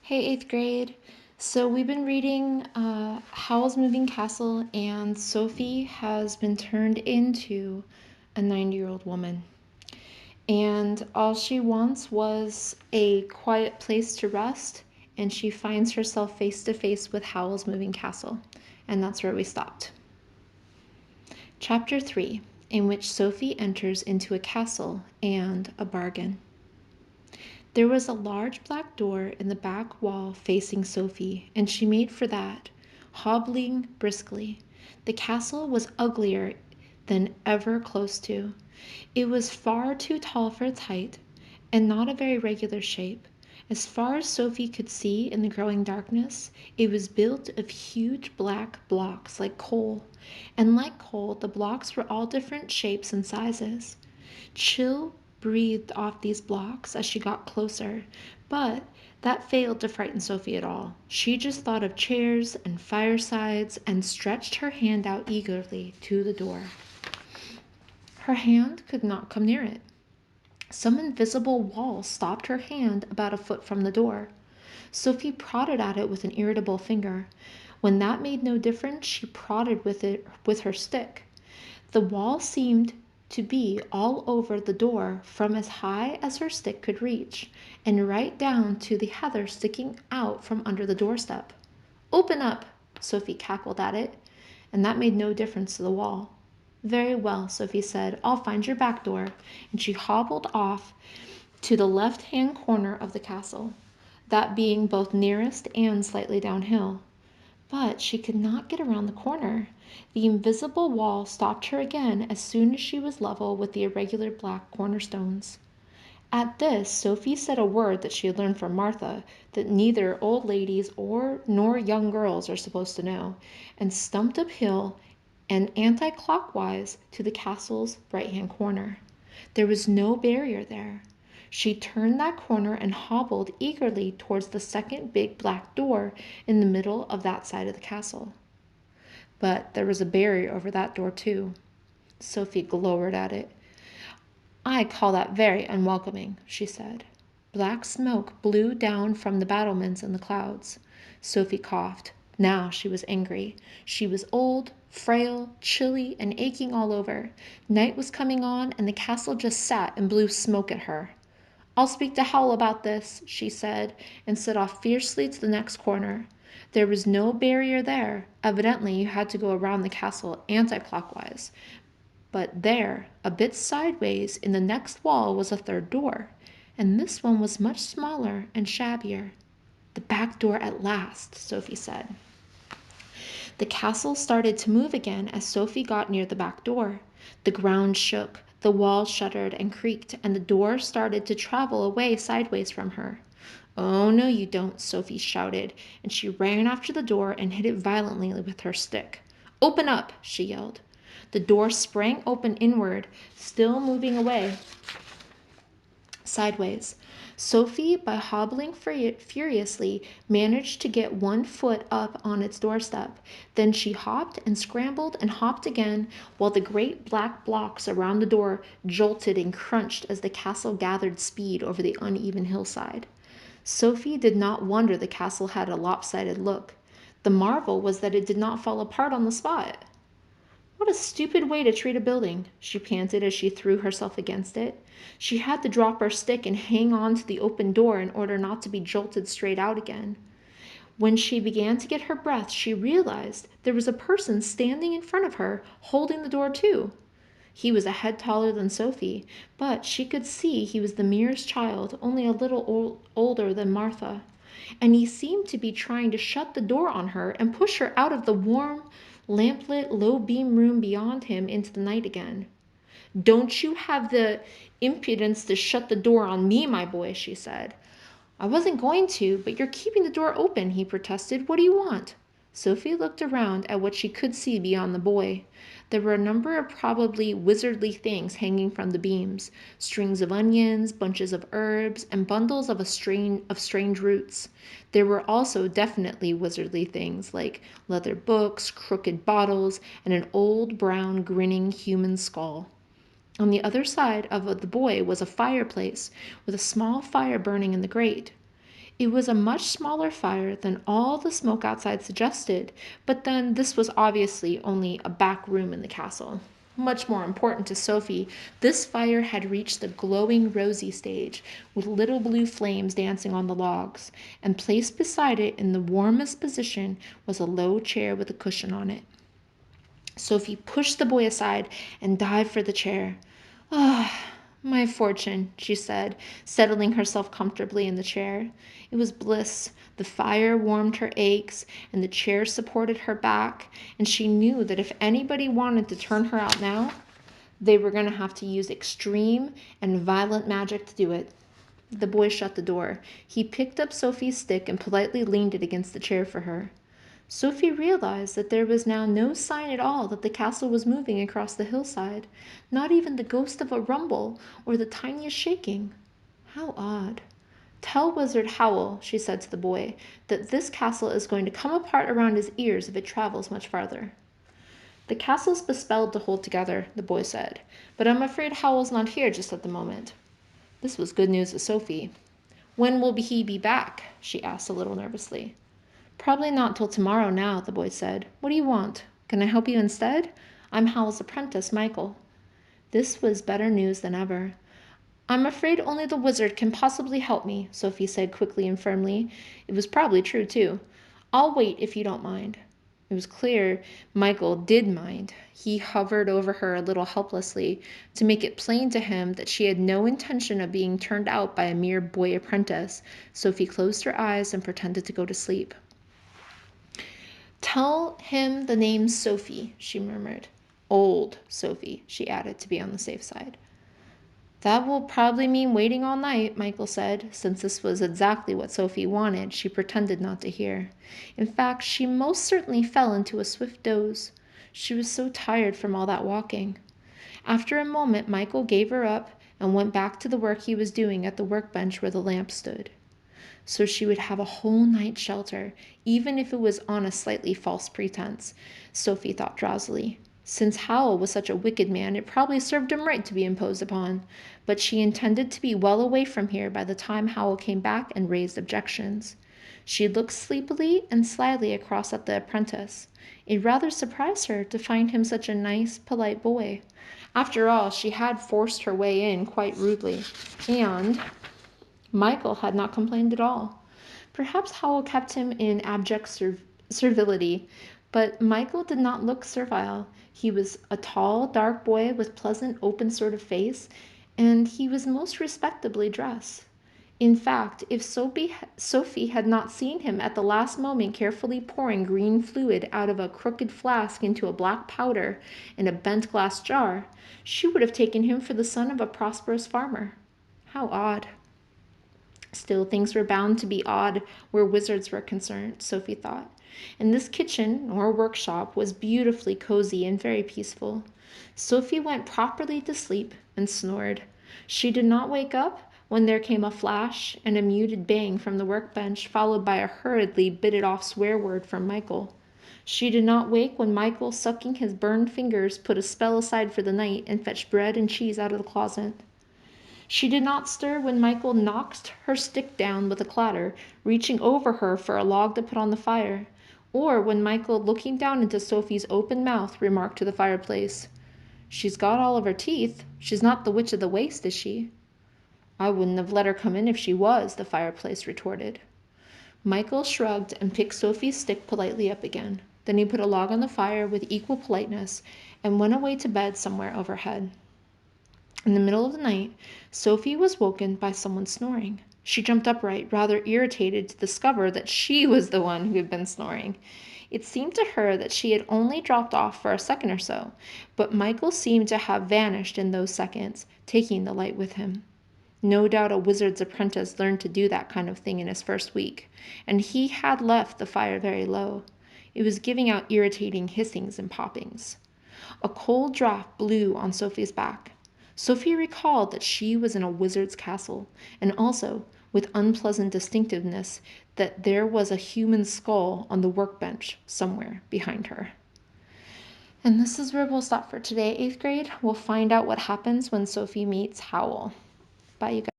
Hey, eighth grade. So we've been reading Howl's Moving Castle, and Sophie has been turned into a 90-year-old woman. And all she wants was a quiet place to rest, and she finds herself face to face with Howl's Moving Castle. And that's where we stopped. Chapter 3, in which Sophie enters into a castle and a bargain. There was a large black door in the back wall facing Sophie, and she made for that, hobbling briskly. The castle was uglier than ever close to. It was far too tall for its height, and not a very regular shape. As far as Sophie could see in the growing darkness, it was built of huge black blocks like coal, and like coal, the blocks were all different shapes and sizes. Chill breathed off these blocks as she got closer, but that failed to frighten Sophie at all. She just thought of chairs and firesides and stretched her hand out eagerly to the door. Her hand could not come near it. Some invisible wall stopped her hand about a foot from the door. Sophie prodded at it with an irritable finger. When that made no difference, she prodded with it with her stick. The wall seemed to be all over the door from as high as her stick could reach, and right down to the heather sticking out from under the doorstep. "Open up!" Sophie cackled at it, and that made no difference to the wall. "Very well," Sophie said, "I'll find your back door," and she hobbled off to the left-hand corner of the castle, that being both nearest and slightly downhill. But she could not get around the corner. The invisible wall stopped her again as soon as she was level with the irregular black cornerstones. At this, Sophie said a word that she had learned from Martha, that neither old ladies nor young girls are supposed to know, and stumped uphill and anti-clockwise to the castle's right-hand corner. There was no barrier there. She turned that corner and hobbled eagerly towards the second big black door in the middle of that side of the castle. But there was a barrier over that door too. Sophie glowered at it. "I call that very unwelcoming," she said. Black smoke blew down from the battlements in the clouds. Sophie coughed. Now she was angry. She was old, frail, chilly, and aching all over. Night was coming on, and the castle just sat and blew smoke at her. "I'll speak to Howl about this," she said, and set off fiercely to the next corner. There was no barrier there. Evidently, you had to go around the castle anti-clockwise. But there, a bit sideways in the next wall, was a third door, and this one was much smaller and shabbier. "The back door at last," Sophie said. The castle started to move again as Sophie got near the back door. The ground shook, the walls shuddered and creaked, and the door started to travel away sideways from her. "Oh, no, you don't," Sophie shouted, and she ran after the door and hit it violently with her stick. "Open up!" she yelled. The door sprang open inward, still moving away sideways. Sophie, by hobbling furiously, managed to get one foot up on its doorstep. Then she hopped and scrambled and hopped again, while the great black blocks around the door jolted and crunched as the castle gathered speed over the uneven hillside. Sophie did not wonder the castle had a lopsided look. The marvel was that it did not fall apart on the spot. "What a stupid way to treat a building," she panted as she threw herself against it. She had to drop her stick and hang on to the open door in order not to be jolted straight out again. When she began to get her breath, she realized there was a person standing in front of her, holding the door too. He was a head taller than Sophie, but she could see he was the merest child, only a little older than Martha. And he seemed to be trying to shut the door on her and push her out of the warm, lamplit, low-beam room beyond him into the night again. "Don't you have the impudence to shut the door on me, my boy," she said. "I wasn't going to, but you're keeping the door open," he protested. "What do you want?" Sophie looked around at what she could see beyond the boy. There were a number of probably wizardly things hanging from the beams, strings of onions, bunches of herbs, and bundles of strange roots. There were also definitely wizardly things like leather books, crooked bottles, and an old brown grinning human skull. On the other side of the boy was a fireplace with a small fire burning in the grate. It was a much smaller fire than all the smoke outside suggested, but then this was obviously only a back room in the castle. Much more important to Sophie, this fire had reached the glowing rosy stage, with little blue flames dancing on the logs, and placed beside it in the warmest position was a low chair with a cushion on it. Sophie pushed the boy aside and dived for the chair. Ah, my fortune, she said, settling herself comfortably in the chair. It was bliss. The fire warmed her aches, and the chair supported her back, and she knew that if anybody wanted to turn her out now, they were going to have to use extreme and violent magic to do it. The boy shut the door. He picked up Sophie's stick and politely leaned it against the chair for her. Sophie realized that there was now no sign at all that the castle was moving across the hillside, not even the ghost of a rumble or the tiniest shaking. How odd. Tell Wizard Howl, she said to the boy, that this castle is going to come apart around his ears if it travels much farther. The castle's bespelled to hold together, the boy said, but I'm afraid Howl's not here just at the moment. This was good news to Sophie. When will he be back? She asked a little nervously. Probably not till tomorrow now, the boy said. What do you want? Can I help you instead? I'm Howl's apprentice, Michael. This was better news than ever. I'm afraid only the wizard can possibly help me, Sophie said quickly and firmly. It was probably true, too. I'll wait if you don't mind. It was clear Michael did mind. He hovered over her a little helplessly to make it plain to him that she had no intention of being turned out by a mere boy apprentice. Sophie closed her eyes and pretended to go to sleep. Tell him the name's Sophie, she murmured. Old Sophie, she added to be on the safe side. That will probably mean waiting all night, Michael said. Since this was exactly what Sophie wanted, she pretended not to hear. In fact, she most certainly fell into a swift doze. She was so tired from all that walking. After a moment, Michael gave her up and went back to the work he was doing at the workbench where the lamp stood. So she would have a whole night's shelter, even if it was on a slightly false pretense, Sophie thought drowsily. Since Howl was such a wicked man, it probably served him right to be imposed upon, but she intended to be well away from here by the time Howl came back and raised objections. She looked sleepily and slyly across at the apprentice. It rather surprised her to find him such a nice, polite boy. After all, she had forced her way in quite rudely, and Michael had not complained at all. Perhaps Howl kept him in abject servility, but Michael did not look servile. He was a tall, dark boy with pleasant, open sort of face, and he was most respectably dressed. In fact, if Sophie had not seen him at the last moment carefully pouring green fluid out of a crooked flask into a black powder in a bent glass jar, she would have taken him for the son of a prosperous farmer. How odd. Still, things were bound to be odd where wizards were concerned, Sophie thought. And this kitchen, or workshop, was beautifully cozy and very peaceful. Sophie went properly to sleep and snored. She did not wake up when there came a flash and a muted bang from the workbench, followed by a hurriedly bitted-off swear word from Michael. She did not wake when Michael, sucking his burned fingers, put a spell aside for the night and fetched bread and cheese out of the closet. She did not stir when Michael knocked her stick down with a clatter, reaching over her for a log to put on the fire, or when Michael, looking down into Sophie's open mouth, remarked to the fireplace, "She's got all of her teeth. She's not the witch of the waste, is she?" "I wouldn't have let her come in if she was," the fireplace retorted. Michael shrugged and picked Sophie's stick politely up again. Then he put a log on the fire with equal politeness and went away to bed somewhere overhead. In the middle of the night, Sophie was woken by someone snoring. She jumped upright, rather irritated to discover that she was the one who had been snoring. It seemed to her that she had only dropped off for a second or so, but Michael seemed to have vanished in those seconds, taking the light with him. No doubt a wizard's apprentice learned to do that kind of thing in his first week, and he had left the fire very low. It was giving out irritating hissings and poppings. A cold draught blew on Sophie's back. Sophie recalled that she was in a wizard's castle, and also, with unpleasant distinctiveness, that there was a human skull on the workbench somewhere behind her. And this is where we'll stop for today, 8th grade. We'll find out what happens when Sophie meets Howl. Bye, you guys.